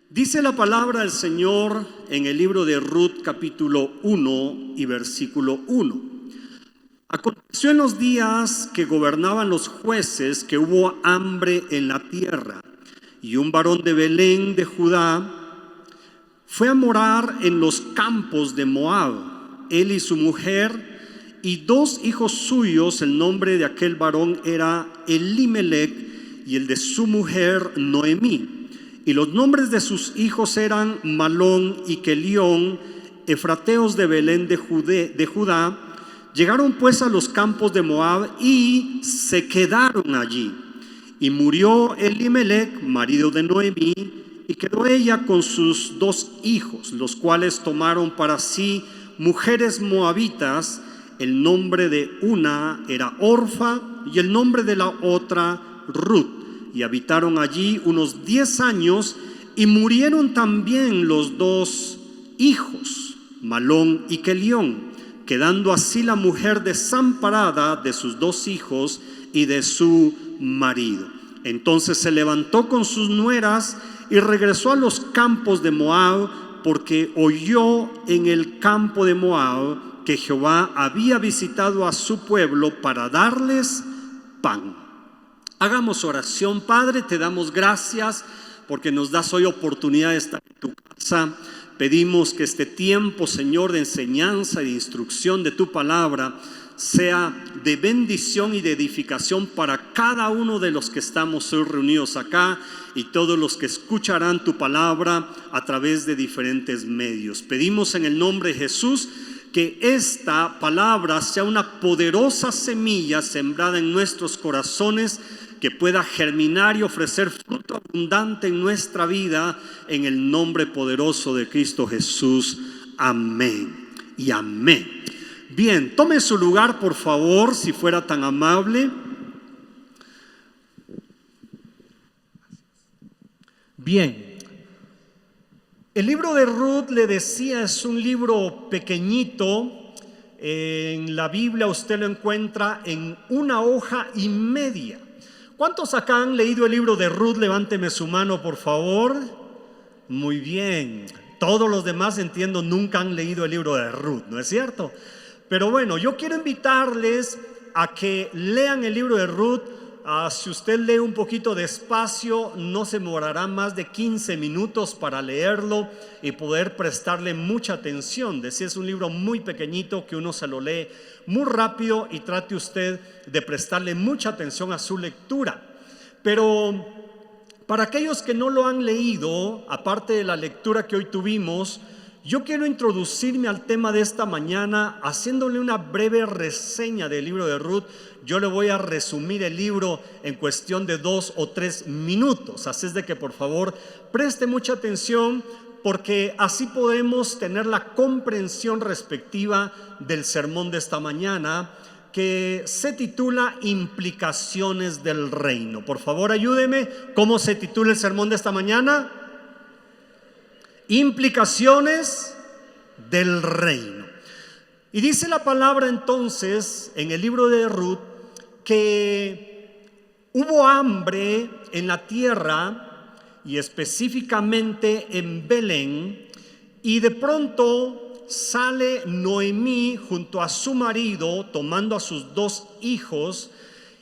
Dice la palabra del Señor en el libro de Ruth, capítulo 1 y versículo 1. Aconteció en los días que gobernaban los jueces que hubo hambre en la tierra, y un varón de Belén de Judá fue a morar en los campos de Moab, él y su mujer y dos hijos suyos. El nombre de aquel varón era Elimelec y el de su mujer Noemí. Y los nombres de sus hijos eran Malón y Kelión, efrateos de Belén de Judá. Llegaron pues a los campos de Moab y se quedaron allí. Y murió Elimelec, marido de Noemí, y quedó ella con sus dos hijos, los cuales tomaron para sí mujeres moabitas. El nombre de una era Orfa y el nombre de la otra Ruth. Y habitaron allí unos 10 años y murieron también los dos hijos, Malón y Kelión, quedando así la mujer desamparada de sus dos hijos y de su marido. Entonces se levantó con sus nueras y regresó a los campos de Moab, porque oyó en el campo de Moab que Jehová había visitado a su pueblo para darles pan. Hagamos oración. Padre, te damos gracias porque nos das hoy oportunidad de estar en tu casa. Pedimos que este tiempo, Señor, de enseñanza y de instrucción de tu palabra sea de bendición y de edificación para cada uno de los que estamos hoy reunidos acá y todos los que escucharán tu palabra a través de diferentes medios. Pedimos en el nombre de Jesús que esta palabra sea una poderosa semilla sembrada en nuestros corazones, que pueda germinar y ofrecer fruto abundante en nuestra vida, en el nombre poderoso de Cristo Jesús. Amén y amén. Bien, tome su lugar, por favor, si fuera tan amable. Bien, el libro de Ruth, le decía, es un libro pequeñito. En la Biblia usted lo encuentra en una hoja y media. ¿Cuántos acá han leído el libro de Ruth? Levánteme su mano, por favor. Muy bien. Todos los demás, entiendo, nunca han leído el libro de Ruth, ¿no es cierto? Pero bueno, yo quiero invitarles a que lean el libro de Ruth. Si usted lee un poquito despacio, no se demorará más de 15 minutos para leerlo y poder prestarle mucha atención. Decía, es un libro muy pequeñito que uno se lo lee muy rápido y trate usted de prestarle mucha atención a su lectura. Pero para aquellos que no lo han leído, aparte de la lectura que hoy tuvimos, yo quiero introducirme al tema de esta mañana haciéndole una breve reseña del libro de Ruth. Yo le voy a resumir el libro en cuestión de 2 o 3 minutos. Así es de que por favor preste mucha atención, porque así podemos tener la comprensión respectiva del sermón de esta mañana, que se titula Implicaciones del Reino. Por favor, ayúdeme. ¿Cómo se titula el sermón de esta mañana? Implicaciones del Reino. Y dice la palabra entonces en el libro de Ruth que hubo hambre en la tierra, y específicamente en Belén, y de pronto sale Noemí junto a su marido, tomando a sus dos hijos,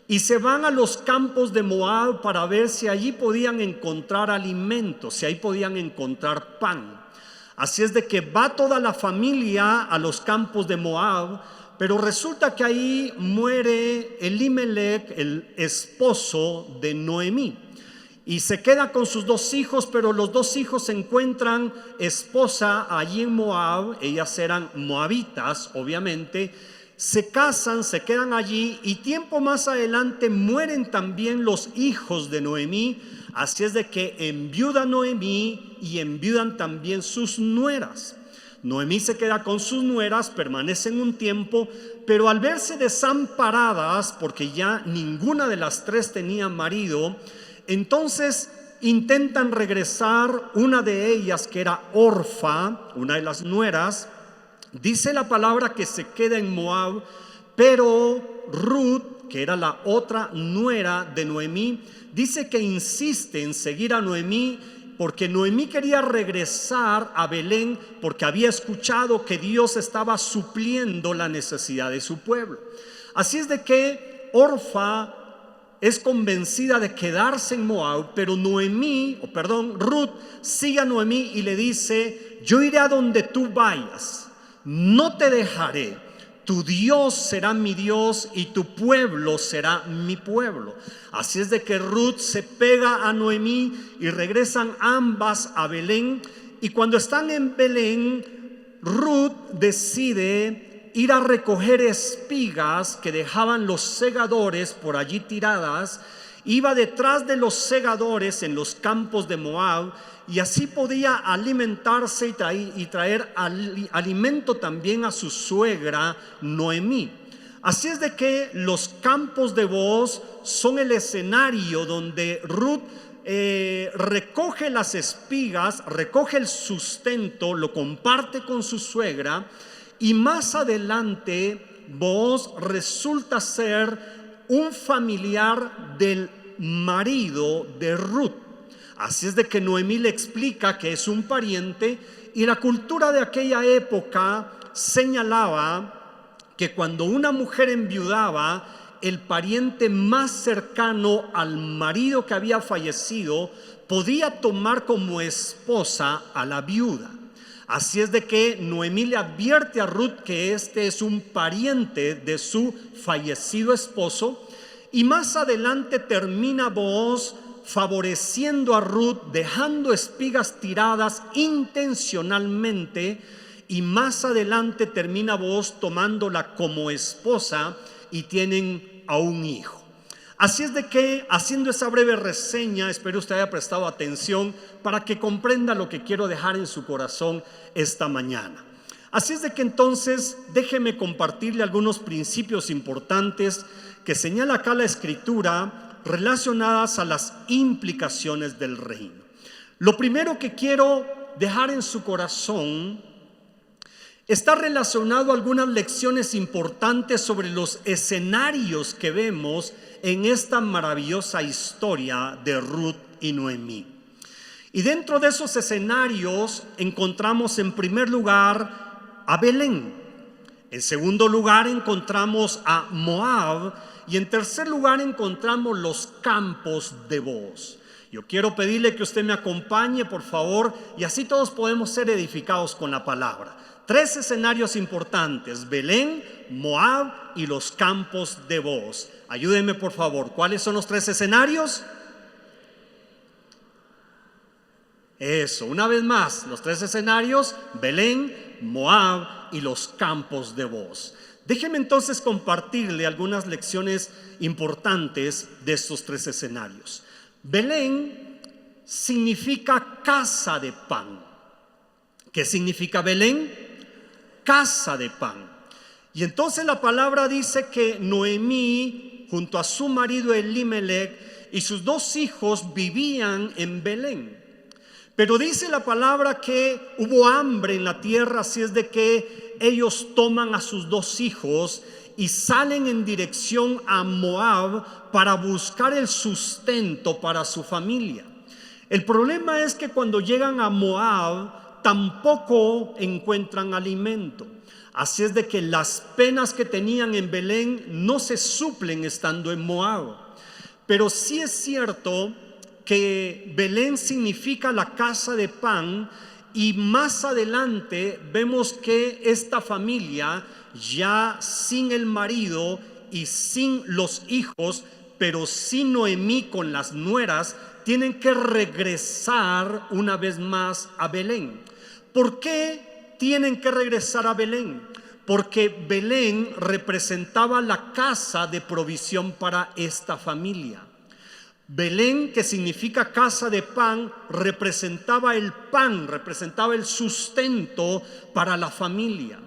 y se van a los campos de Moab para ver si allí podían encontrar alimentos, si ahí podían encontrar pan. Así es de que va toda la familia a los campos de Moab, pero resulta que ahí muere Elimelec, el esposo de Noemí, y se queda con sus dos hijos, pero los dos hijos encuentran esposa allí en Moab. Ellas eran moabitas, obviamente. Se casan, se quedan allí, y tiempo más adelante mueren también los hijos de Noemí. Así es de que enviuda Noemí y enviudan también sus nueras. Noemí se queda con sus nueras, permanecen un tiempo, pero al verse desamparadas, porque ya ninguna de las tres tenía marido, entonces intentan regresar. Una de ellas, que era Orfa, una de las nueras, dice la palabra que se queda en Moab, pero Ruth, que era la otra nuera de Noemí, dice que insiste en seguir a Noemí porque Noemí quería regresar a Belén porque había escuchado que Dios estaba supliendo la necesidad de su pueblo. Así es de que Orfa es convencida de quedarse en Moab, pero Ruth sigue a Noemí y le dice: yo iré a donde tú vayas, no te dejaré. Tu Dios será mi Dios y tu pueblo será mi pueblo. Así es de que Ruth se pega a Noemí y regresan ambas a Belén. Y cuando están en Belén, Ruth decide ir a recoger espigas que dejaban los segadores por allí tiradas. Iba detrás de los segadores en los campos de Moab, y así podía alimentarse y traer alimento también a su suegra Noemí. Así es de que los campos de Booz son el escenario donde Ruth recoge las espigas, recoge el sustento, lo comparte con su suegra, y más adelante Booz resulta ser un familiar del marido de Ruth. Así es de que Noemí le explica que es un pariente, y la cultura de aquella época señalaba que cuando una mujer enviudaba, el pariente más cercano al marido que había fallecido podía tomar como esposa a la viuda. Así es de que Noemí le advierte a Ruth que este es un pariente de su fallecido esposo, y más adelante termina Booz favoreciendo a Ruth, dejando espigas tiradas intencionalmente, y más adelante termina Booz tomándola como esposa y tienen a un hijo. Así es de que, haciendo esa breve reseña, espero usted haya prestado atención para que comprenda lo que quiero dejar en su corazón esta mañana. Así es de que entonces déjeme compartirle algunos principios importantes que señala acá la Escritura relacionadas a las implicaciones del reino. Lo primero que quiero dejar en su corazón está relacionado a algunas lecciones importantes sobre los escenarios que vemos en esta maravillosa historia de Ruth y Noemí. Y dentro de esos escenarios encontramos en primer lugar a Belén, en segundo lugar encontramos a Moab, y en tercer lugar encontramos los campos de Booz. Yo quiero pedirle que usted me acompañe, por favor, y así todos podemos ser edificados con la palabra. Tres escenarios importantes: Belén, Moab y los campos de Booz. Ayúdenme, por favor. ¿Cuáles son los tres escenarios? Eso, una vez más, los tres escenarios: Belén, Moab y los campos de Booz. Déjeme entonces compartirle algunas lecciones importantes de estos tres escenarios. Belén significa casa de pan. ¿Qué significa Belén? Casa de pan. Y entonces la palabra dice que Noemí, junto a su marido Elimelech y sus dos hijos, vivían en Belén. Pero dice la palabra que hubo hambre en la tierra, así es de que ellos toman a sus dos hijos y salen en dirección a Moab para buscar el sustento para su familia. El problema es que cuando llegan a Moab tampoco encuentran alimento. Así es de que las penas que tenían en Belén no se suplen estando en Moab. Pero sí es cierto que Belén significa la casa de pan, y más adelante vemos que esta familia, ya sin el marido y sin los hijos, pero sin Noemí con las nueras, tienen que regresar una vez más a Belén. ¿Por qué tienen que regresar a Belén? Porque Belén representaba la casa de provisión para esta familia. Belén, que significa casa de pan, representaba el pan, representaba el sustento para la familia.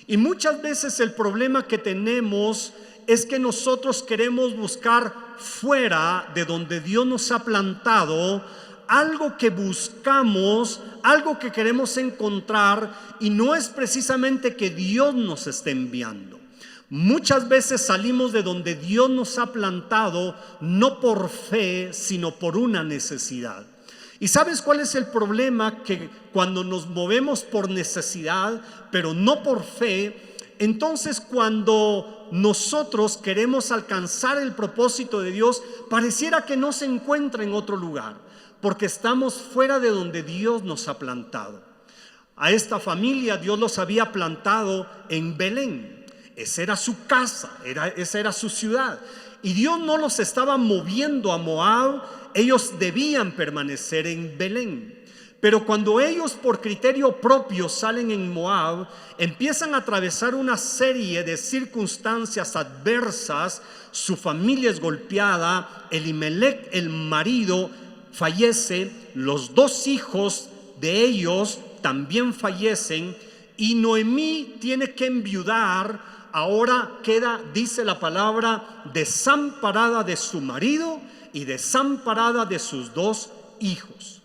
Y muchas veces el problema que tenemos es que nosotros queremos buscar fuera de donde Dios nos ha plantado algo que buscamos, algo que queremos encontrar, y no es precisamente que Dios nos esté enviando. Muchas veces salimos de donde Dios nos ha plantado no por fe, sino por una necesidad. ¿Y sabes cuál es el problema? Que cuando nos movemos por necesidad, pero no por fe, entonces cuando nosotros queremos alcanzar el propósito de Dios, pareciera que no se encuentra en otro lugar, porque estamos fuera de donde Dios nos ha plantado. A esta familia Dios los había plantado en Belén. Esa era su casa, esa era su ciudad. Y Dios no los estaba moviendo a Moab, ellos debían permanecer en Belén. Pero cuando ellos por criterio propio salen en Moab, empiezan a atravesar una serie de circunstancias adversas. Su familia es golpeada, Elimelec, el marido, fallece, los 2 hijos de ellos también fallecen, y Noemí tiene que enviudar. Ahora queda, dice la palabra, desamparada de su marido y desamparada de sus 2 hijos.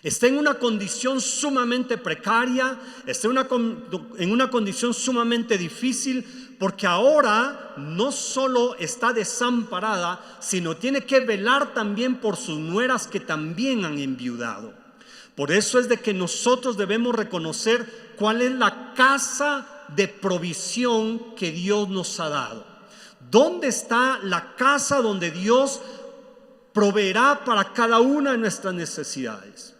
Está en una condición sumamente precaria, está en una condición sumamente difícil, porque ahora no solo está desamparada, sino tiene que velar también por sus nueras que también han enviudado. Por eso es de que nosotros debemos reconocer cuál es la casa de provisión que Dios nos ha dado. ¿Dónde está la casa donde Dios proveerá para cada una de nuestras necesidades?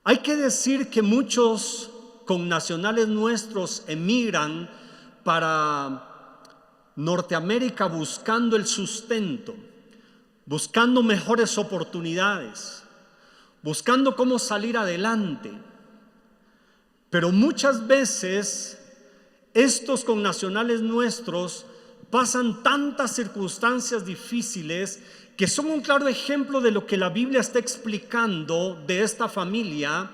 Hay que decir que muchos connacionales nuestros emigran para Norteamérica buscando el sustento, buscando mejores oportunidades, buscando cómo salir adelante. Pero muchas veces estos connacionales nuestros pasan tantas circunstancias difíciles que son un claro ejemplo de lo que la Biblia está explicando de esta familia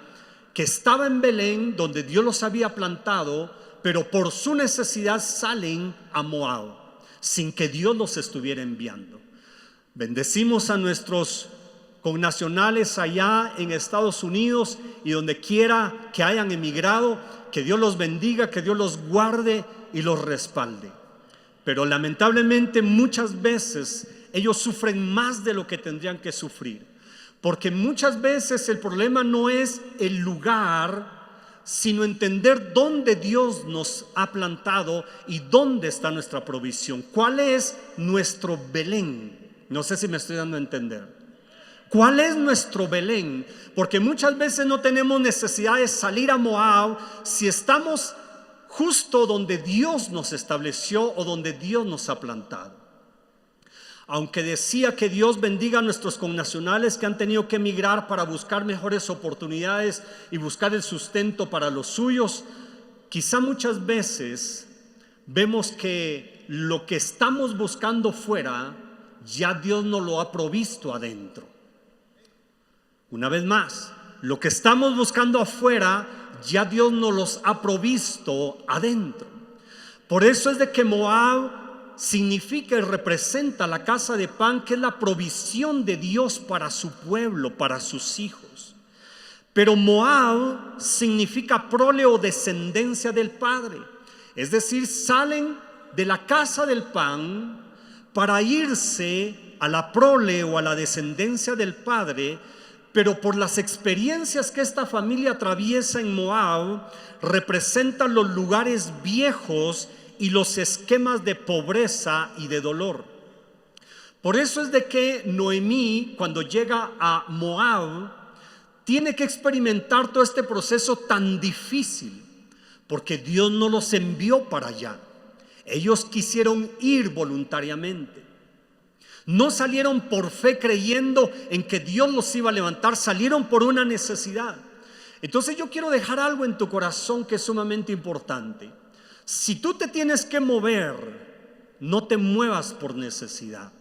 que estaba en Belén, donde Dios los había plantado, pero por su necesidad salen a Moab, sin que Dios los estuviera enviando. Bendecimos a nuestros connacionales allá en Estados Unidos y donde quiera que hayan emigrado, que Dios los bendiga, que Dios los guarde y los respalde. Pero lamentablemente muchas veces ellos sufren más de lo que tendrían que sufrir, porque muchas veces el problema no es el lugar, sino entender dónde Dios nos ha plantado y dónde está nuestra provisión. ¿Cuál es nuestro Belén? No sé si me estoy dando a entender. ¿Cuál es nuestro Belén? Porque muchas veces no tenemos necesidad de salir a Moab si estamos justo donde Dios nos estableció o donde Dios nos ha plantado. Aunque decía que Dios bendiga a nuestros connacionales que han tenido que emigrar para buscar mejores oportunidades y buscar el sustento para los suyos, quizá muchas veces vemos que lo que estamos buscando fuera, ya Dios nos lo ha provisto adentro. Una vez más, lo que estamos buscando afuera, ya Dios nos los ha provisto adentro. Por eso es de que Moab significa y representa la casa de pan, que es la provisión de Dios para su pueblo, para sus hijos. Pero Moab significa prole o descendencia del Padre. Es decir, salen de la casa del pan para irse a la prole o a la descendencia del Padre. Pero por las experiencias que esta familia atraviesa en Moab, representan los lugares viejos y los esquemas de pobreza y de dolor. Por eso es de que Noemí, cuando llega a Moab, tiene que experimentar todo este proceso tan difícil, porque Dios no los envió para allá. Ellos quisieron ir voluntariamente. No salieron por fe creyendo en que Dios los iba a levantar, salieron por una necesidad. Entonces yo quiero dejar algo en tu corazón que es sumamente importante. Si tú te tienes que mover, no te muevas por necesidad,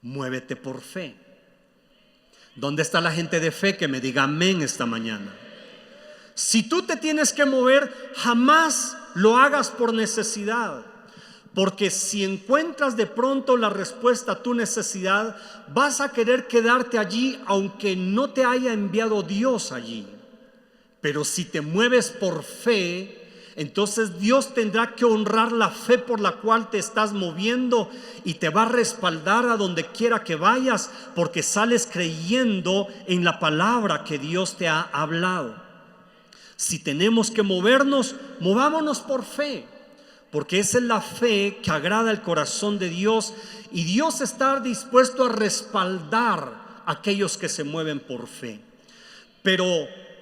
muévete por fe. ¿Dónde está la gente de fe que me diga amén esta mañana? Si tú te tienes que mover, jamás lo hagas por necesidad. Porque si encuentras de pronto la respuesta a tu necesidad, vas a querer quedarte allí aunque no te haya enviado Dios allí. Pero si te mueves por fe, entonces Dios tendrá que honrar la fe por la cual te estás moviendo y te va a respaldar a donde quiera que vayas, porque sales creyendo en la palabra que Dios te ha hablado. Si tenemos que movernos, movámonos por fe, porque esa es la fe que agrada el corazón de Dios, y Dios está dispuesto a respaldar a aquellos que se mueven por fe. Pero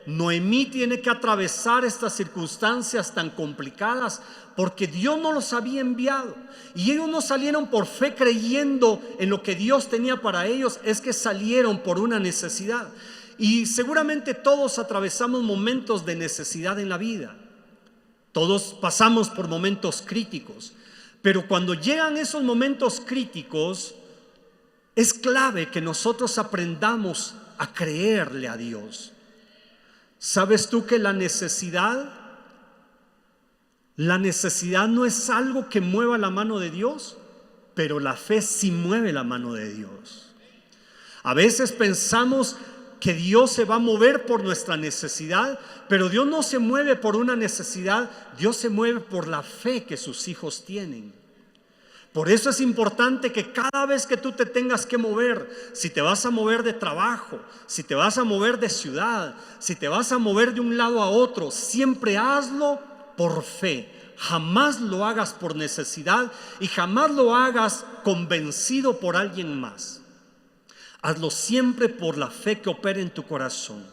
Noemí tiene que atravesar estas circunstancias tan complicadas porque Dios no los había enviado, y ellos no salieron por fe creyendo en lo que Dios tenía para ellos, es que salieron por una necesidad. Y seguramente todos atravesamos momentos de necesidad en la vida, todos pasamos por momentos críticos, pero cuando llegan esos momentos críticos es clave que nosotros aprendamos a creerle a Dios. ¿Sabes tú que la necesidad no es algo que mueva la mano de Dios? Pero la fe sí mueve la mano de Dios. A veces pensamos que Dios se va a mover por nuestra necesidad, pero Dios no se mueve por una necesidad, Dios se mueve por la fe que sus hijos tienen. Por eso es importante que cada vez que tú te tengas que mover, si te vas a mover de trabajo, si te vas a mover de ciudad, si te vas a mover de un lado a otro, siempre hazlo por fe. Jamás lo hagas por necesidad y jamás lo hagas convencido por alguien más. Hazlo siempre por la fe que opera en tu corazón.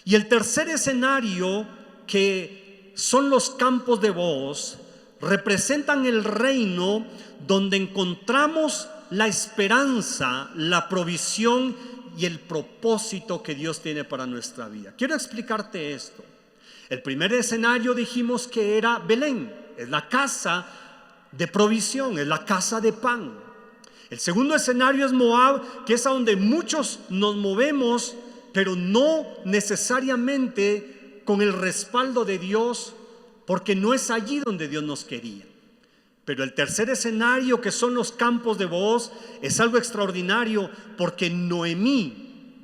Y el tercer escenario, que son los campos de Booz, representan el reino donde encontramos la esperanza, la provisión y el propósito que Dios tiene para nuestra vida. Quiero explicarte esto. El primer escenario dijimos que era Belén, es la casa de provisión, es la casa de pan. El segundo escenario es Moab, que es a donde muchos nos movemos, pero no necesariamente con el respaldo de Dios, porque no es allí donde Dios nos quería. Pero el tercer escenario, que son los campos de Booz, es algo extraordinario, porque Noemí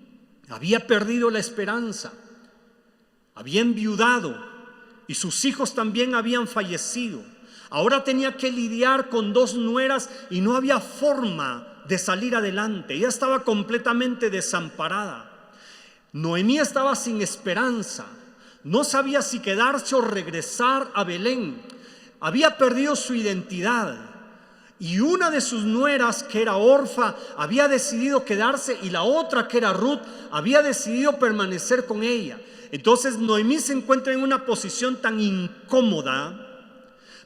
había perdido la esperanza, había enviudado y sus hijos también habían fallecido. Ahora tenía que lidiar con dos nueras y no había forma de salir adelante. Ella estaba completamente desamparada. Noemí estaba sin esperanza. No sabía si quedarse o regresar a Belén. Había perdido su identidad. Y una de sus nueras, que era Orfa, había decidido quedarse, y la otra, que era Ruth, había decidido permanecer con ella. Entonces Noemí se encuentra en una posición tan incómoda.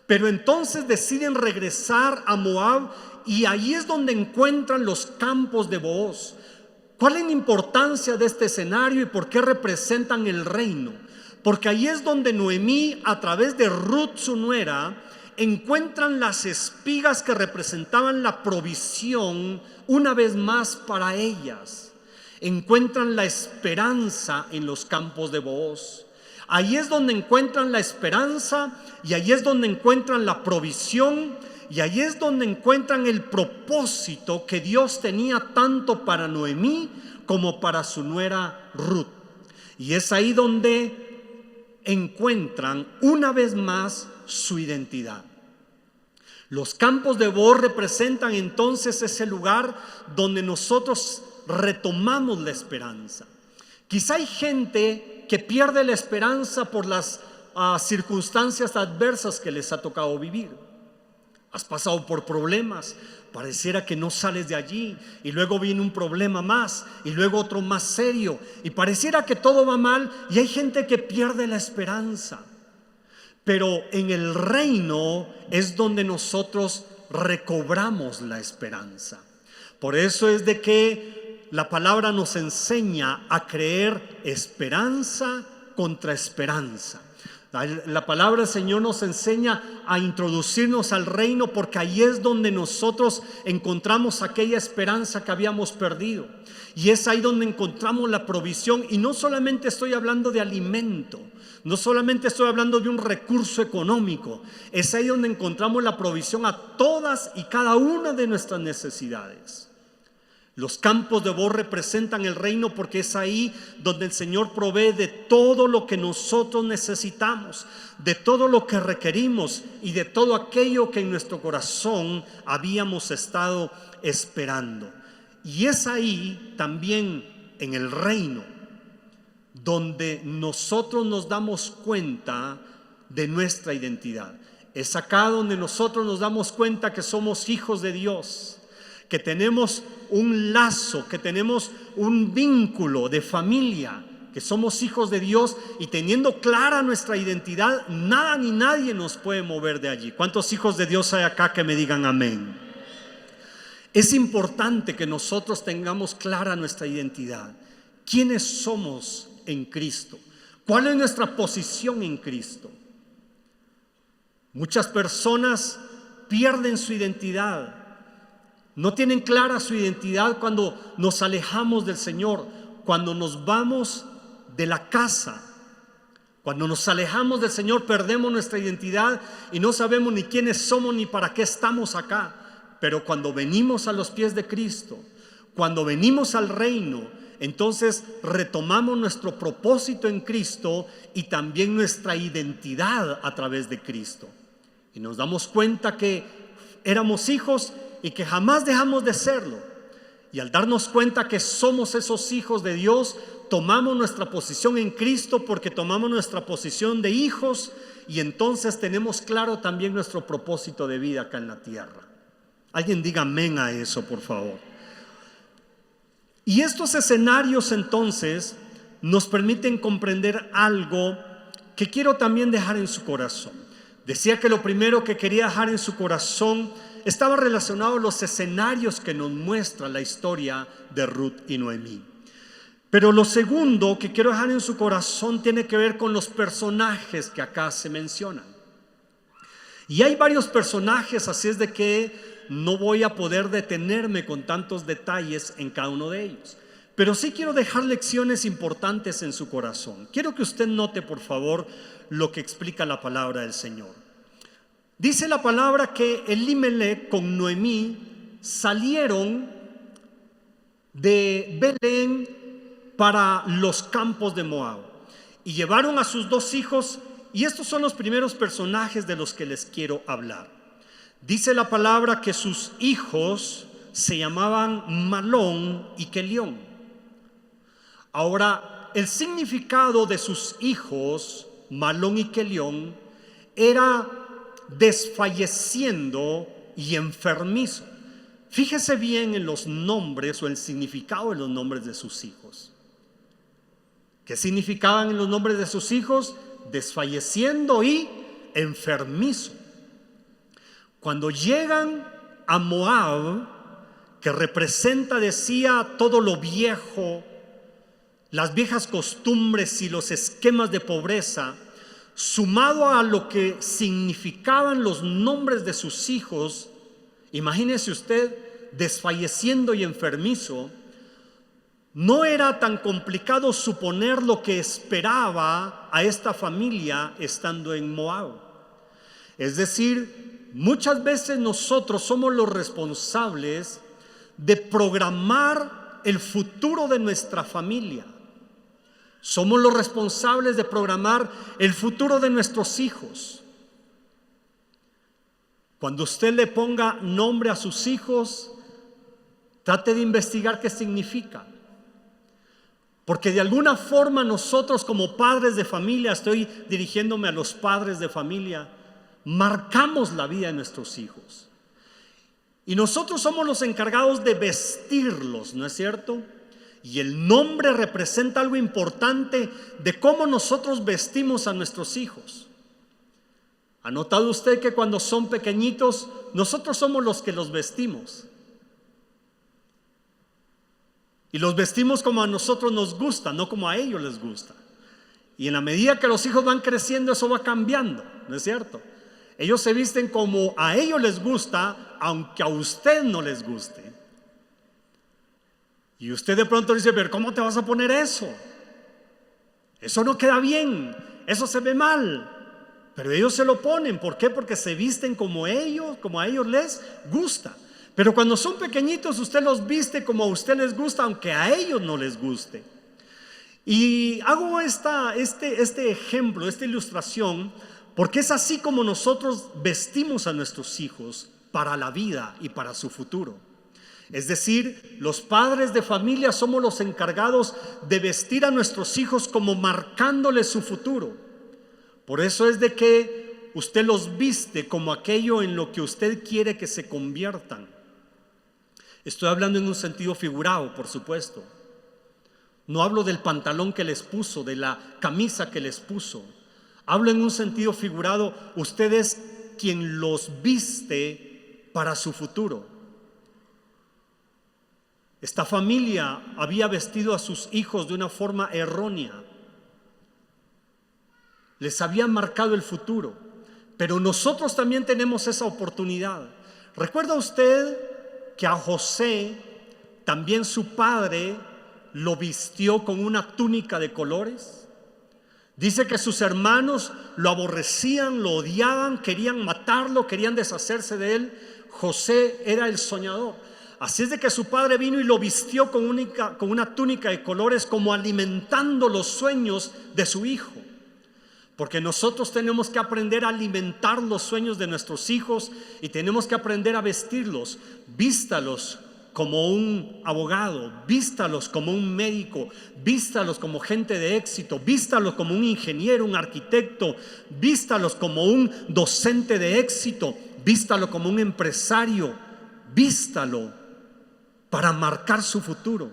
Pero entonces deciden regresar a Moab, y ahí es donde encuentran los campos de Booz. ¿Cuál es la importancia de este escenario y por qué representan el reino? Porque ahí es donde Noemí, a través de Ruth, su nuera, encuentran las espigas que representaban la provisión una vez más para ellas. Encuentran la esperanza en los campos de Booz. Ahí es donde encuentran la esperanza, y ahí es donde encuentran la provisión, y ahí es donde encuentran el propósito que Dios tenía tanto para Noemí como para su nuera Ruth. Y es ahí donde encuentran una vez más su identidad. Los campos de Booz representan entonces ese lugar donde nosotros retomamos la esperanza. Quizá hay gente que pierde la esperanza por las circunstancias adversas que les ha tocado vivir. Has pasado por problemas, pareciera que no sales de allí, y luego viene un problema más, y luego otro más serio, y pareciera que todo va mal, y hay gente que pierde la esperanza. Pero en el reino es donde nosotros recobramos la esperanza. Por eso es de que la palabra nos enseña a creer esperanza contra esperanza. La palabra del Señor nos enseña a introducirnos al reino, porque ahí es donde nosotros encontramos aquella esperanza que habíamos perdido. Y es ahí donde encontramos la provisión. Y no solamente estoy hablando de alimento, no solamente estoy hablando de un recurso económico. Es ahí donde encontramos la provisión a todas y cada una de nuestras necesidades. Los campos de Bor representan el reino porque es ahí donde el Señor provee de todo lo que nosotros necesitamos, de todo lo que requerimos y de todo aquello que en nuestro corazón habíamos estado esperando. Y es ahí también en el reino donde nosotros nos damos cuenta de nuestra identidad. Es acá donde nosotros nos damos cuenta que somos hijos de Dios, que tenemos un lazo, que tenemos un vínculo de familia, que somos hijos de Dios, y teniendo clara nuestra identidad, nada ni nadie nos puede mover de allí. ¿Cuántos hijos de Dios hay acá que me digan amén? Es importante que nosotros tengamos clara nuestra identidad. ¿Quiénes somos en Cristo? ¿Cuál es nuestra posición en Cristo? Muchas personas pierden su identidad. No tienen clara su identidad cuando nos alejamos del Señor, cuando nos vamos de la casa. Cuando nos alejamos del Señor perdemos nuestra identidad y no sabemos ni quiénes somos ni para qué estamos acá. Pero cuando venimos a los pies de Cristo, cuando venimos al reino, entonces retomamos nuestro propósito en Cristo y también nuestra identidad a través de Cristo. Y nos damos cuenta que éramos hijos y que jamás dejamos de serlo. Y al darnos cuenta que somos esos hijos de Dios, tomamos nuestra posición en Cristo porque tomamos nuestra posición de hijos y entonces tenemos claro también nuestro propósito de vida acá en la tierra. Alguien diga amén a eso, por favor. Y estos escenarios entonces nos permiten comprender algo que quiero también dejar en su corazón. Decía que lo primero que quería dejar en su corazón estaba relacionado a los escenarios que nos muestra la historia de Ruth y Noemí. Pero lo segundo que quiero dejar en su corazón tiene que ver con los personajes que acá se mencionan. Y hay varios personajes, así es de que no voy a poder detenerme con tantos detalles en cada uno de ellos. Pero sí quiero dejar lecciones importantes en su corazón. Quiero que usted note, por favor, lo que explica la palabra del Señor. Dice la palabra que Elimelec con Noemí salieron de Belén para los campos de Moab y llevaron a sus 2 hijos, y estos son los primeros personajes de los que les quiero hablar. Dice la palabra que sus hijos se llamaban Malón y Kelión. Ahora, el significado de sus hijos Malón y Kelión era desfalleciendo y enfermizo. Fíjese bien en los nombres o el significado de los nombres de sus hijos. ¿Qué significaban en los nombres de sus hijos? Desfalleciendo y enfermizo. Cuando llegan a Moab, que representa, decía, todo lo viejo, las viejas costumbres y los esquemas de pobreza, sumado a lo que significaban los nombres de sus hijos, imagínese usted, desfalleciendo y enfermizo, no era tan complicado suponer lo que esperaba a esta familia estando en Moab. Es decir, muchas veces nosotros somos los responsables de programar el futuro de nuestra familia. Somos los responsables de programar el futuro de nuestros hijos. Cuando usted le ponga nombre a sus hijos, trate de investigar qué significa. Porque de alguna forma nosotros como padres de familia, estoy dirigiéndome a los padres de familia, marcamos la vida de nuestros hijos. Y nosotros somos los encargados de vestirlos, ¿no es cierto? Y el nombre representa algo importante de cómo nosotros vestimos a nuestros hijos. ¿Ha notado usted que cuando son pequeñitos, nosotros somos los que los vestimos? Y los vestimos como a nosotros nos gusta, no como a ellos les gusta. Y en la medida que los hijos van creciendo, eso va cambiando, ¿no es cierto? Ellos se visten como a ellos les gusta, aunque a usted no les guste. Y usted de pronto dice, pero ¿cómo te vas a poner eso? Eso no queda bien, eso se ve mal. Pero ellos se lo ponen, ¿por qué? Porque se visten como ellos, como a ellos les gusta. Pero cuando son pequeñitos, usted los viste como a usted les gusta, aunque a ellos no les guste. Y hago este ejemplo, esta ilustración, porque es así como nosotros vestimos a nuestros hijos para la vida y para su futuro. Es decir, los padres de familia somos los encargados de vestir a nuestros hijos como marcándoles su futuro. Por eso es de que usted los viste como aquello en lo que usted quiere que se conviertan. Estoy hablando en un sentido figurado, por supuesto. No hablo del pantalón que les puso, de la camisa que les puso. Hablo en un sentido figurado. Usted es quien los viste para su futuro. Esta familia había vestido a sus hijos de una forma errónea. Les había marcado el futuro. Pero nosotros también tenemos esa oportunidad. ¿Recuerda usted que a José también su padre lo vistió con una túnica de colores? Dice que sus hermanos lo aborrecían, lo odiaban, querían matarlo, querían deshacerse de él. José era el soñador. Así es de que su padre vino y lo vistió con una túnica de colores, como alimentando los sueños de su hijo. Porque nosotros tenemos que aprender a alimentar los sueños de nuestros hijos y tenemos que aprender a vestirlos. Vístalos como un abogado, vístalos como un médico, vístalos como gente de éxito, vístalos como un ingeniero, un arquitecto, vístalos como un docente de éxito, vístalo como un empresario, vístalo para marcar su futuro.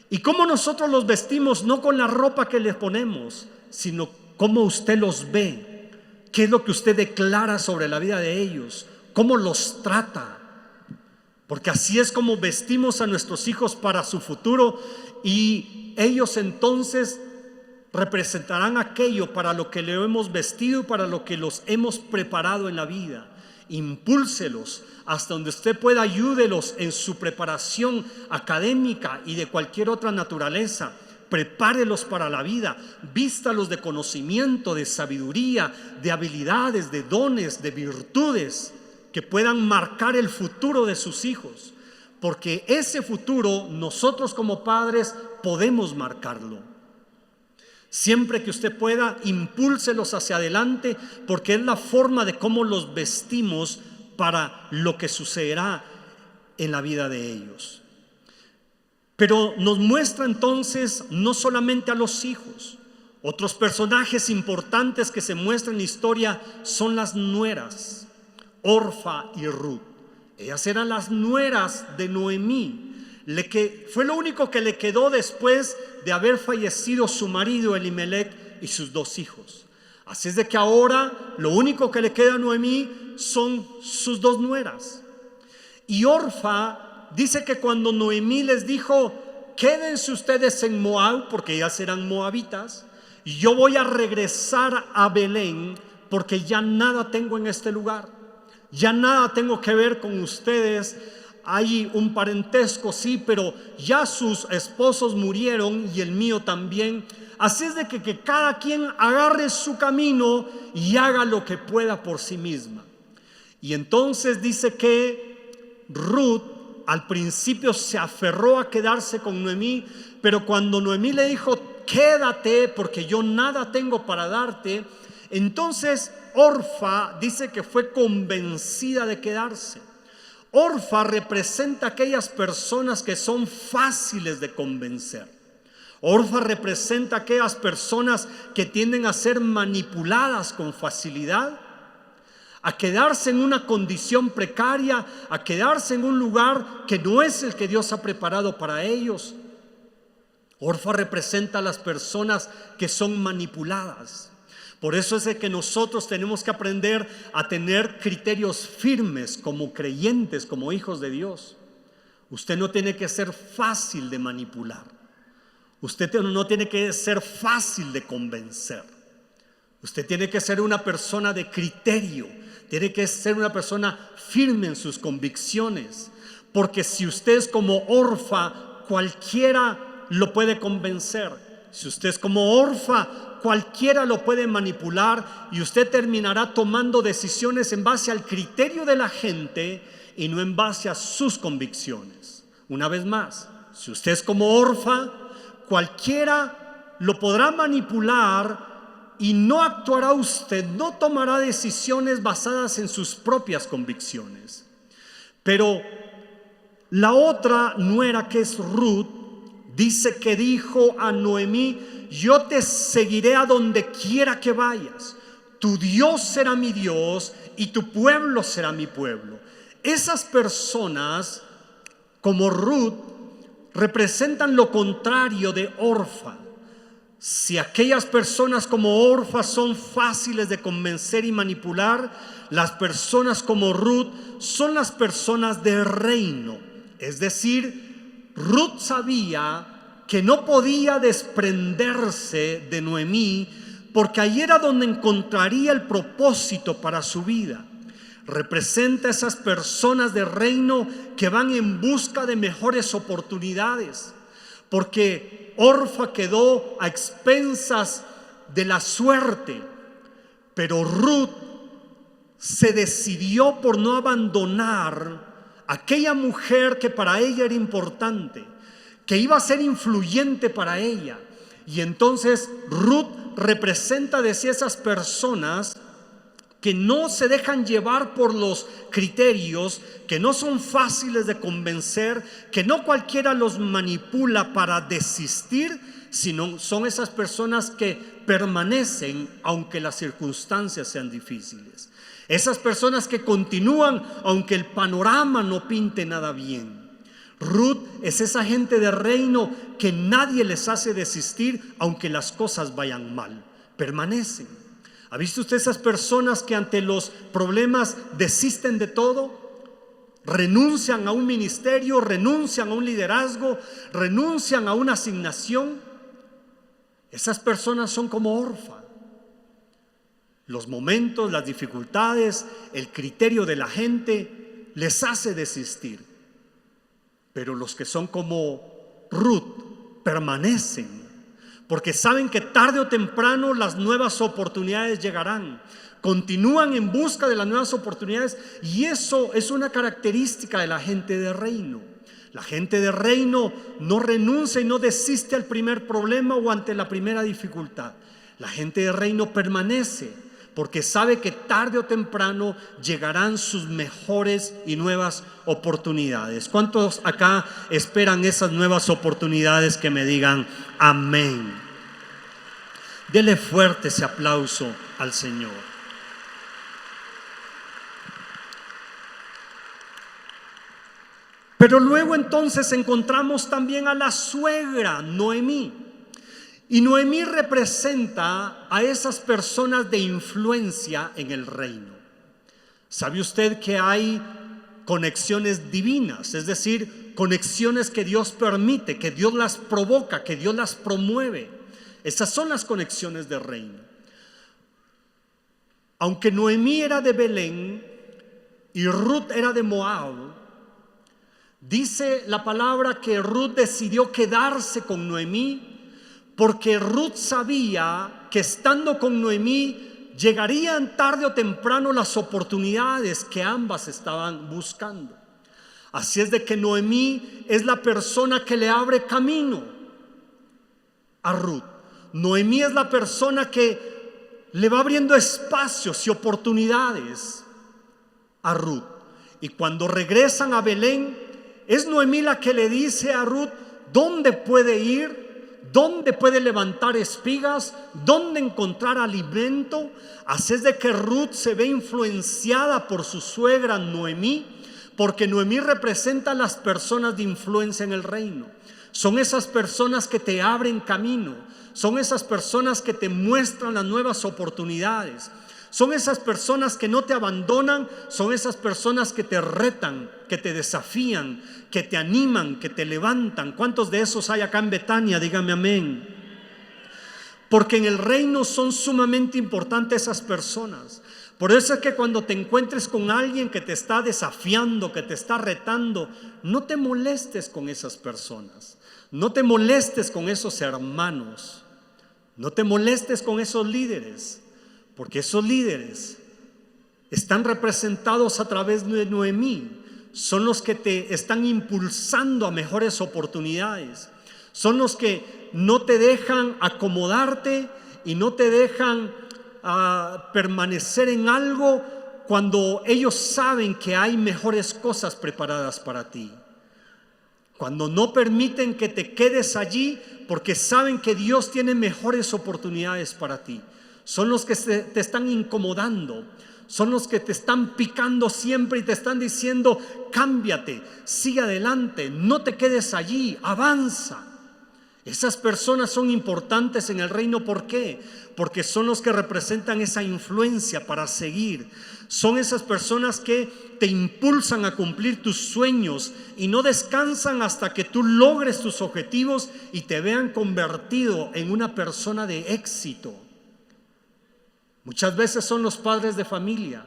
Y cómo nosotros los vestimos, no con la ropa que les ponemos, sino cómo usted los ve, qué es lo que usted declara sobre la vida de ellos, cómo los trata. Porque así es como vestimos a nuestros hijos para su futuro, y ellos entonces representarán aquello para lo que le hemos vestido y para lo que los hemos preparado en la vida. Impúlselos hasta donde usted pueda, ayúdelos en su preparación académica y de cualquier otra naturaleza. Prepárelos para la vida, vístalos de conocimiento, de sabiduría, de habilidades, de dones, de virtudes que puedan marcar el futuro de sus hijos, porque ese futuro nosotros como padres podemos marcarlo. Siempre que usted pueda, impúlselos hacia adelante, porque es la forma de cómo los vestimos para lo que sucederá en la vida de ellos. Pero nos muestra entonces no solamente a los hijos. Otros personajes importantes que se muestran en la historia son las nueras, Orfa y Ruth. Ellas eran las nueras de Noemí, fue lo único que le quedó después de haber fallecido su marido Elimelech y sus dos hijos. Así es de que ahora lo único que le queda a Noemí son sus dos nueras. Y Orfa dice que cuando Noemí les dijo: quédense ustedes en Moab, porque ellas eran moabitas, y yo voy a regresar a Belén, porque ya nada tengo en este lugar, ya nada tengo que ver con ustedes. Hay un parentesco, sí, pero ya sus esposos murieron y el mío también. Así es de que cada quien agarre su camino y haga lo que pueda por sí misma. Y entonces dice que Ruth al principio se aferró a quedarse con Noemí, pero cuando Noemí le dijo: quédate porque yo nada tengo para darte, entonces Orfa dice que fue convencida de quedarse. Orfa representa a aquellas personas que son fáciles de convencer. Orfa representa a aquellas personas que tienden a ser manipuladas con facilidad, a quedarse en una condición precaria, a quedarse en un lugar que no es el que Dios ha preparado para ellos. Orfa representa a las personas que son manipuladas. Por eso es de que nosotros tenemos que aprender a tener criterios firmes como creyentes, como hijos de Dios. Usted no tiene que ser fácil de manipular. Usted no tiene que ser fácil de convencer. Usted tiene que ser una persona de criterio. Tiene que ser una persona firme en sus convicciones. Porque si usted es como Orfa, cualquiera lo puede convencer. Si usted es como Orfa, cualquiera lo puede manipular, y usted terminará tomando decisiones en base al criterio de la gente y no en base a sus convicciones. Una vez más, si usted es como Orfa, cualquiera lo podrá manipular y no actuará usted, no tomará decisiones basadas en sus propias convicciones. Pero la otra nuera, que es Ruth, dice que dijo a Noemí: yo te seguiré a donde quiera que vayas, tu Dios será mi Dios y tu pueblo será mi pueblo. Esas personas, como Ruth, representan lo contrario de Orfa. Si aquellas personas como Orfa son fáciles de convencer y manipular, las personas como Ruth son las personas de reino. Es decir, Ruth sabía que no podía desprenderse de Noemí, porque ahí era donde encontraría el propósito para su vida. Representa a esas personas de reino que van en busca de mejores oportunidades, porque Orfa quedó a expensas de la suerte, pero Ruth se decidió por no abandonar a aquella mujer que para ella era importante, que iba a ser influyente para ella. Y entonces Ruth representa de sí esas personas que no se dejan llevar por los criterios, que no son fáciles de convencer, que no cualquiera los manipula para desistir, sino son esas personas que permanecen aunque las circunstancias sean difíciles. Esas personas que continúan aunque el panorama no pinte nada bien. Ruth es esa gente de reino que nadie les hace desistir aunque las cosas vayan mal. Permanecen. ¿Ha visto usted esas personas que ante los problemas desisten de todo? Renuncian a un ministerio, renuncian a un liderazgo, renuncian a una asignación. Esas personas son como Orfa. Los momentos, las dificultades, el criterio de la gente les hace desistir. Pero los que son como Ruth permanecen, porque saben que tarde o temprano las nuevas oportunidades llegarán. Continúan en busca de las nuevas oportunidades, y eso es una característica de la gente de reino. La gente de reino no renuncia y no desiste al primer problema o ante la primera dificultad. La gente de reino permanece porque sabe que tarde o temprano llegarán sus mejores y nuevas oportunidades. ¿Cuántos acá esperan esas nuevas oportunidades? Que me digan amén. Dele fuerte ese aplauso al Señor. Pero luego entonces encontramos también a la suegra Noemí. Y Noemí representa a esas personas de influencia en el reino. ¿Sabe usted que hay conexiones divinas? Es decir, conexiones que Dios permite, que Dios las provoca, que Dios las promueve. Esas son las conexiones de reino. Aunque Noemí era de Belén y Ruth era de Moab, dice la palabra que Ruth decidió quedarse con Noemí, porque Ruth sabía que estando con Noemí llegarían tarde o temprano las oportunidades que ambas estaban buscando. Así es de que Noemí es la persona que le abre camino a Ruth. Noemí es la persona que le va abriendo espacios y oportunidades a Ruth. Y cuando regresan a Belén, es Noemí la que le dice a Ruth dónde puede ir, dónde puede levantar espigas, dónde encontrar alimento. Así es de que Ruth se ve influenciada por su suegra Noemí, porque Noemí representa a las personas de influencia en el reino. Son esas personas que te abren camino, son esas personas que te muestran las nuevas oportunidades, son esas personas que no te abandonan, son esas personas que te retan, que te desafían, que te animan, que te levantan. ¿Cuántos de esos hay acá en Betania? Dígame amén. Porque en el reino son sumamente importantes esas personas. Por eso es que cuando te encuentres con alguien que te está desafiando, que te está retando, no te molestes con esas personas, no te molestes con esos hermanos, no te molestes con esos líderes, porque esos líderes están representados a través de Noemí. son los que te están impulsando a mejores oportunidades, son los que no te dejan acomodarte y no te dejan permanecer en algo cuando ellos saben que hay mejores cosas preparadas para ti. Cuando no permiten que te quedes allí porque saben que Dios tiene mejores oportunidades para ti. Son los que te están incomodando, son los que te están picando siempre y te están diciendo: cámbiate, sigue adelante, no te quedes allí, avanza. Esas personas son importantes en el reino. ¿Por qué? Porque son los que representan esa influencia para seguir. Son esas personas que te impulsan a cumplir tus sueños y no descansan hasta que tú logres tus objetivos y te vean convertido en una persona de éxito. Muchas veces son los padres de familia,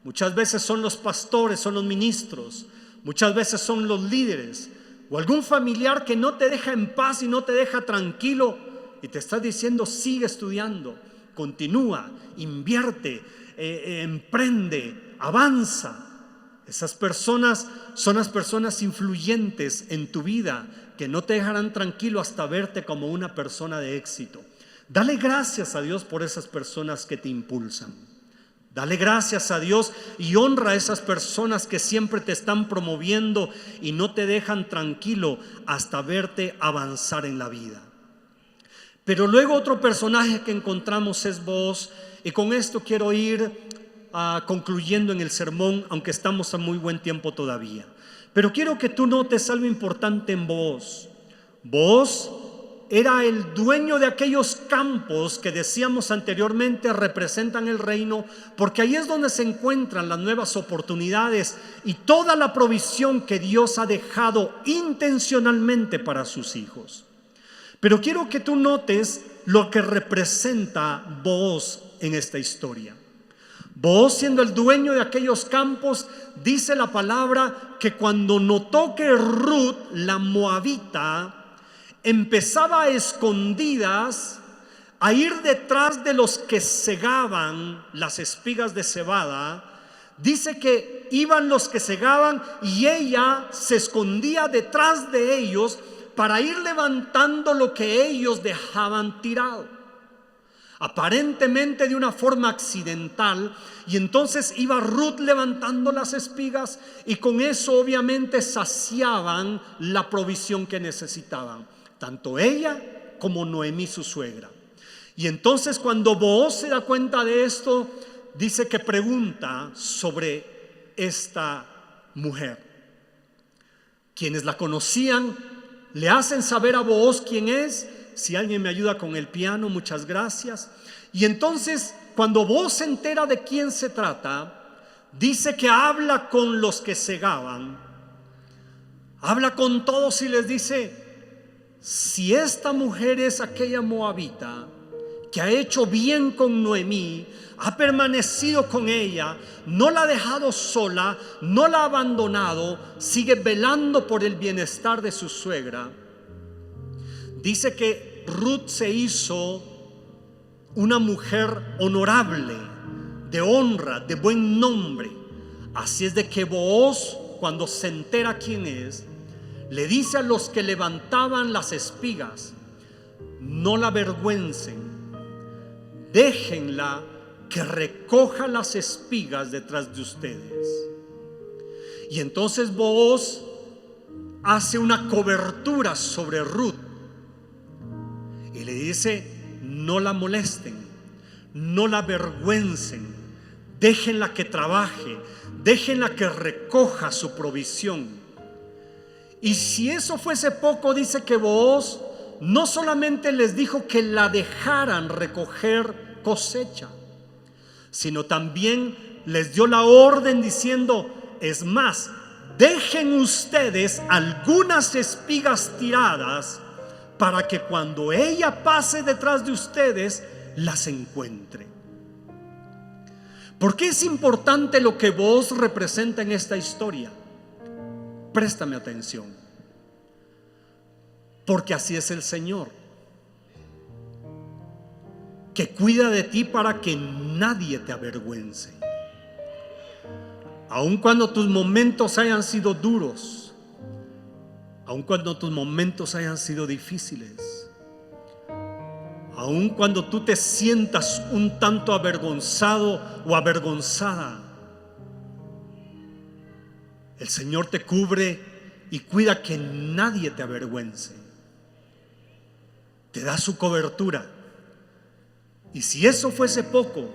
muchas veces son los pastores, son los ministros, muchas veces son los líderes o algún familiar que no te deja en paz y no te deja tranquilo y te está diciendo: sigue estudiando, continúa, invierte, emprende, avanza. Esas personas son las personas influyentes en tu vida que no te dejarán tranquilo hasta verte como una persona de éxito. Dale gracias a Dios por esas personas que te impulsan. Dale gracias a Dios y honra a esas personas que siempre te están promoviendo y no te dejan tranquilo hasta verte avanzar en la vida. Pero luego otro personaje que encontramos es Booz, y con esto quiero ir concluyendo en el sermón, aunque estamos a muy buen tiempo todavía. Pero quiero que tú notes algo importante en Booz. Booz era el dueño de aquellos campos que decíamos anteriormente representan el reino, porque ahí es donde se encuentran las nuevas oportunidades y toda la provisión que Dios ha dejado intencionalmente para sus hijos. Pero quiero que tú notes lo que representa Booz en esta historia. Booz, siendo el dueño de aquellos campos, dice la palabra que cuando notó que Ruth, la moabita, empezaba a escondidas a ir detrás de los que segaban las espigas de cebada, dice que iban los que segaban y ella se escondía detrás de ellos para ir levantando lo que ellos dejaban tirado, aparentemente de una forma accidental. Y entonces iba Ruth levantando las espigas y con eso obviamente saciaban la provisión que necesitaban, tanto ella como Noemí, su suegra. Y entonces cuando Booz se da cuenta de esto, dice que pregunta sobre esta mujer. Quienes la conocían le hacen saber a Booz quién es. Si alguien me ayuda con el piano, muchas gracias. Y entonces cuando Booz se entera de quién se trata, dice que habla con los que segaban, habla con todos y les dice: si esta mujer es aquella moabita que ha hecho bien con Noemí, ha permanecido con ella, no la ha dejado sola, no la ha abandonado, sigue velando por el bienestar de su suegra. Dice que Ruth se hizo una mujer honorable, de honra, de buen nombre. Así es de que Booz, cuando se entera quién es, le dice a los que levantaban las espigas: no la avergüencen, déjenla que recoja las espigas detrás de ustedes. Y entonces Booz hace una cobertura sobre Ruth y le dice: no la molesten, no la avergüencen, déjenla que trabaje, déjenla que recoja su provisión. Y si eso fuese poco, dice que Booz no solamente les dijo que la dejaran recoger cosecha, sino también les dio la orden diciendo: es más, dejen ustedes algunas espigas tiradas para que cuando ella pase detrás de ustedes las encuentre. ¿Por qué es importante lo que Booz representa en esta historia? Préstame atención, porque así es el Señor, que cuida de ti para que nadie te avergüence. Aun cuando tus momentos hayan sido duros, aun cuando tus momentos hayan sido difíciles, aun cuando tú te sientas un tanto avergonzado o avergonzada, el Señor te cubre y cuida que nadie te avergüence. Te da su cobertura. Y si eso fuese poco,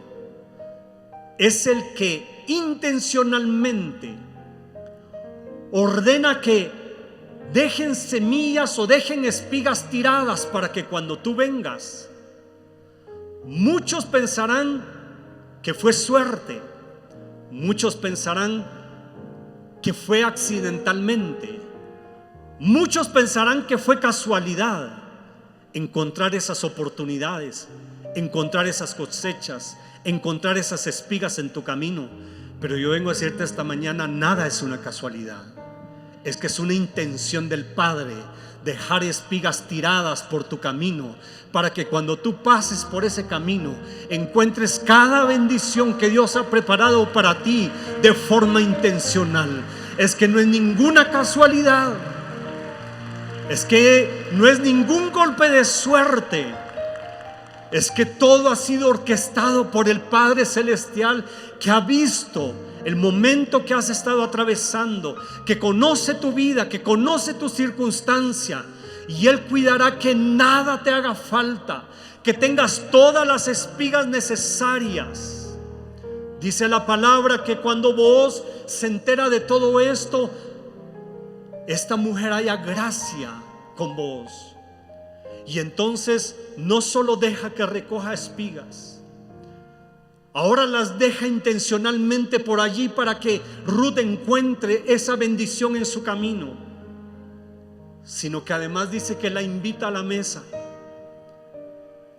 es el que intencionalmente ordena que dejen semillas o dejen espigas tiradas para que cuando tú vengas, muchos pensarán que fue suerte, muchos pensarán que fue accidentalmente, muchos pensarán que fue casualidad encontrar esas oportunidades, encontrar esas cosechas, encontrar esas espigas en tu camino. Pero yo vengo a decirte esta mañana, nada es una casualidad. Es que es una intención del Padre dejar espigas tiradas por tu camino, para que cuando tú pases por ese camino encuentres cada bendición que Dios ha preparado para ti de forma intencional. Es que no es ninguna casualidad, es que no es ningún golpe de suerte, es que todo ha sido orquestado por el Padre Celestial, que ha visto el momento que has estado atravesando, que conoce tu vida, que conoce tu circunstancia, y Él cuidará que nada te haga falta, que tengas todas las espigas necesarias. Dice la palabra que cuando Booz se entera de todo esto, esta mujer haya gracia con Booz, y entonces no solo deja que recoja espigas, ahora las deja intencionalmente por allí para que Ruth encuentre esa bendición en su camino, sino que además dice que la invita a la mesa.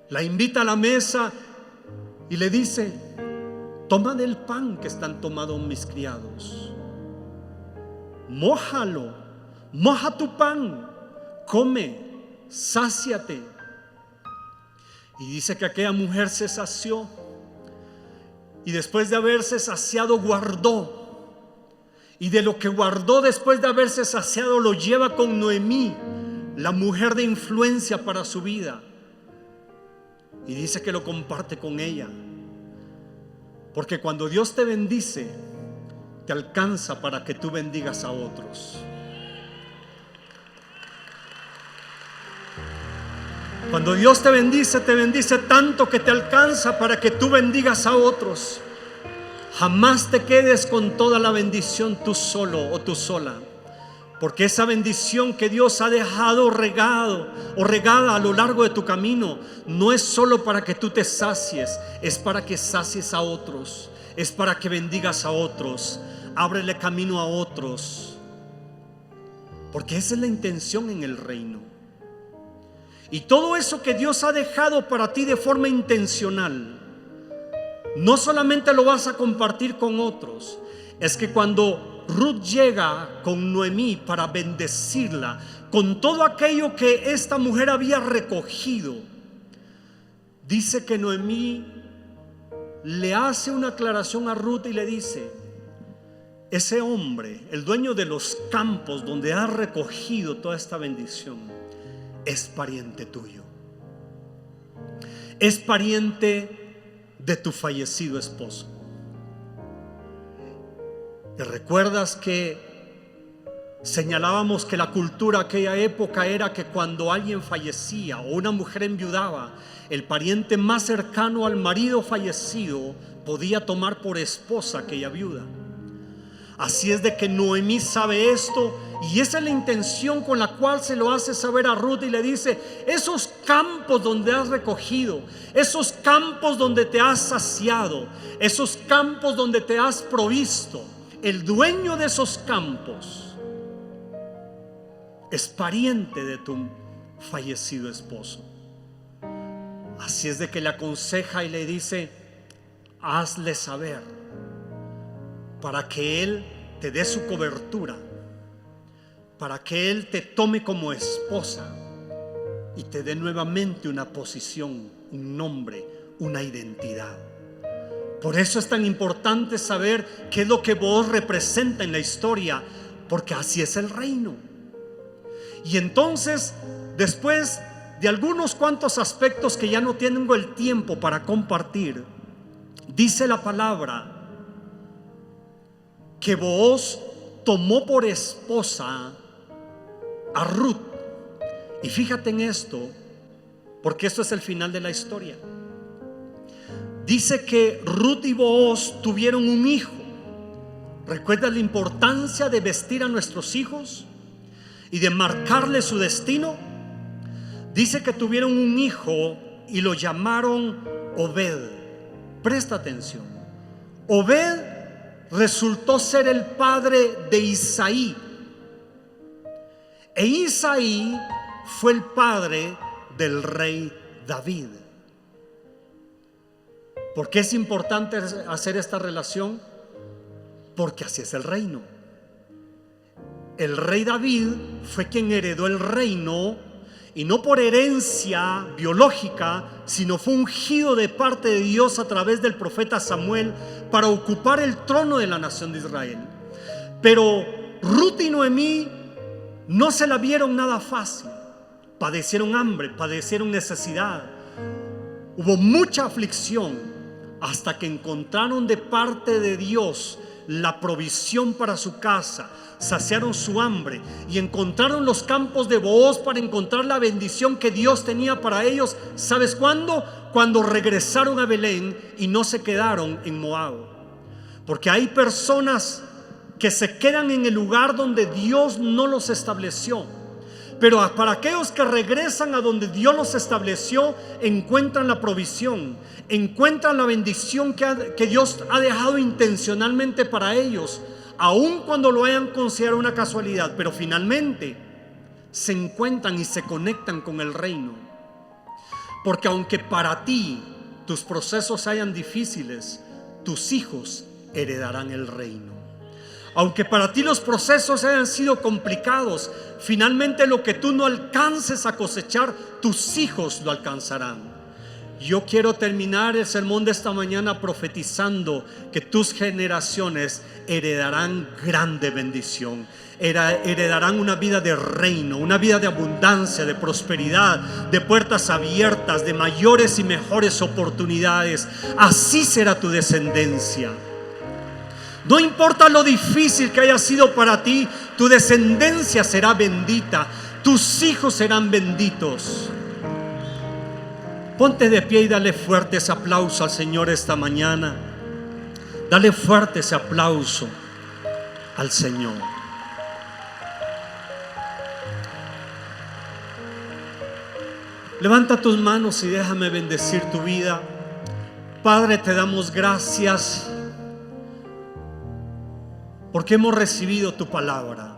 La invita a la mesa y le dice: toma del pan que están tomando mis criados, mójalo, moja tu pan, come, sáciate. Y dice que aquella mujer se sació, y después de haberse saciado guardó, y de lo que guardó después de haberse saciado lo lleva con Noemí, la mujer de influencia para su vida, y dice que lo comparte con ella. Porque cuando Dios te bendice, te alcanza para que tú bendigas a otros. Cuando Dios te bendice tanto que te alcanza para que tú bendigas a otros. Jamás te quedes con toda la bendición tú solo o tú sola, porque esa bendición que Dios ha dejado regado o regada a lo largo de tu camino no es solo para que tú te sacies, es para que sacies a otros, es para que bendigas a otros, ábrele camino a otros, porque esa es la intención en el reino. Y todo eso que Dios ha dejado para ti de forma intencional, no solamente lo vas a compartir con otros, es que cuando Ruth llega con Noemí para bendecirla con todo aquello que esta mujer había recogido, dice que Noemí le hace una aclaración a Ruth y le dice: ese hombre, el dueño de los campos donde has recogido toda esta bendición, es pariente tuyo, es pariente de tu fallecido esposo. ¿Te recuerdas que señalábamos que la cultura de aquella época era que cuando alguien fallecía o una mujer enviudaba, el pariente más cercano al marido fallecido podía tomar por esposa a aquella viuda? Así es de que Noemí sabe esto, y esa es la intención con la cual se lo hace saber a Ruth, y le dice: esos campos donde has recogido, esos campos donde te has saciado, esos campos donde te has provisto, el dueño de esos campos es pariente de tu fallecido esposo. Así es de que le aconseja y le dice: hazle saber para que él te dé su cobertura, para que él te tome como esposa y te dé nuevamente una posición, un nombre, una identidad. Por eso es tan importante saber qué es lo que Booz representa en la historia, porque así es el reino. Y entonces, después de algunos cuantos aspectos que ya no tengo el tiempo para compartir, dice la palabra que Booz tomó por esposa a Ruth. Y fíjate en esto, porque esto es el final de la historia. Dice que Ruth y Booz tuvieron un hijo. ¿Recuerdas la importancia de vestir a nuestros hijos y de marcarle su destino? Dice que tuvieron un hijo y lo llamaron Obed. Presta atención. Obed resultó ser el padre de Isaí. E Isaí fue el padre del rey David. ¿Por qué es importante hacer esta relación? Porque así es el reino. El rey David fue quien heredó el reino, y no por herencia biológica, sino fue ungido de parte de Dios a través del profeta Samuel para ocupar el trono de la nación de Israel. Pero Ruth y Noemí no se la vieron nada fácil. Padecieron hambre, padecieron necesidad, hubo mucha aflicción, hasta que encontraron de parte de Dios la provisión para su casa, saciaron su hambre y encontraron los campos de Booz para encontrar la bendición que Dios tenía para ellos. ¿Sabes cuándo? Cuando regresaron a Belén y no se quedaron en Moab. Porque hay personas que se quedan en el lugar donde Dios no los estableció. Pero para aquellos que regresan a donde Dios los estableció, encuentran la provisión, encuentran la bendición que Dios ha dejado intencionalmente para ellos, aun cuando lo hayan considerado una casualidad. Pero finalmente se encuentran y se conectan con el reino. Porque aunque para ti tus procesos hayan difíciles, tus hijos heredarán el reino. Aunque para ti los procesos hayan sido complicados, finalmente lo que tú no alcances a cosechar, tus hijos lo alcanzarán. Yo quiero terminar el sermón de esta mañana profetizando que tus generaciones heredarán grande bendición, heredarán una vida de reino, una vida de abundancia, de prosperidad, de puertas abiertas, de mayores y mejores oportunidades. Así será tu descendencia. No importa lo difícil que haya sido para ti, tu descendencia será bendita, tus hijos serán benditos. Ponte de pie y dale fuerte ese aplauso al Señor esta mañana. Dale fuerte ese aplauso al Señor. Levanta tus manos y déjame bendecir tu vida. Padre, te damos gracias porque hemos recibido tu palabra,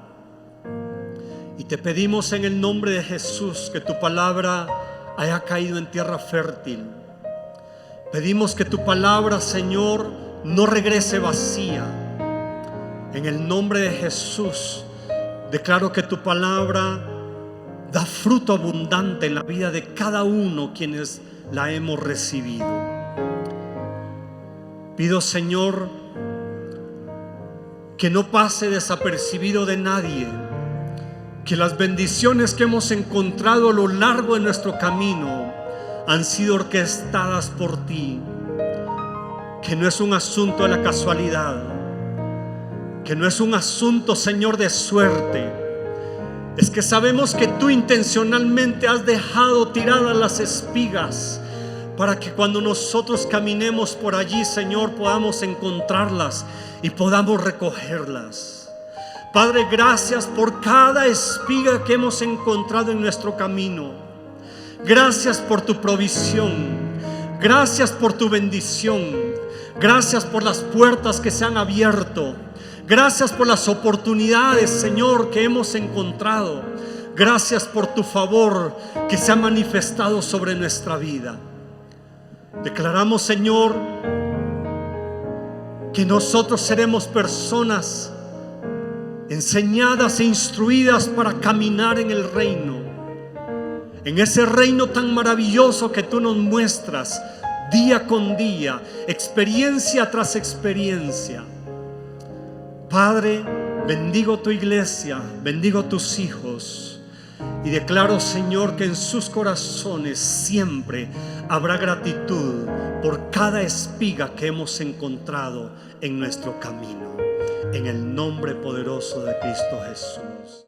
y te pedimos en el nombre de Jesús que tu palabra haya caído en tierra fértil. Pedimos que tu palabra, Señor, no regrese vacía. En el nombre de Jesús declaro que tu palabra da fruto abundante en la vida de cada uno quienes la hemos recibido. Pido, Señor, que no pase desapercibido de nadie que las bendiciones que hemos encontrado a lo largo de nuestro camino han sido orquestadas por ti, que no es un asunto de la casualidad, que no es un asunto, Señor, de suerte. Es que sabemos que tú intencionalmente has dejado tiradas las espigas para que cuando nosotros caminemos por allí, Señor, podamos encontrarlas y podamos recogerlas. Padre, gracias por cada espiga que hemos encontrado en nuestro camino. Gracias por tu provisión. Gracias por tu bendición. Gracias por las puertas que se han abierto. Gracias por las oportunidades, Señor, que hemos encontrado. Gracias por tu favor que se ha manifestado sobre nuestra vida. Declaramos, Señor, que nosotros seremos personas enseñadas e instruidas para caminar en el reino, en ese reino tan maravilloso que tú nos muestras día con día, experiencia tras experiencia. Padre, bendigo tu iglesia, bendigo tus hijos y declaro, Señor, que en sus corazones siempre habrá gratitud por cada espiga que hemos encontrado en nuestro camino. En el nombre poderoso de Cristo Jesús.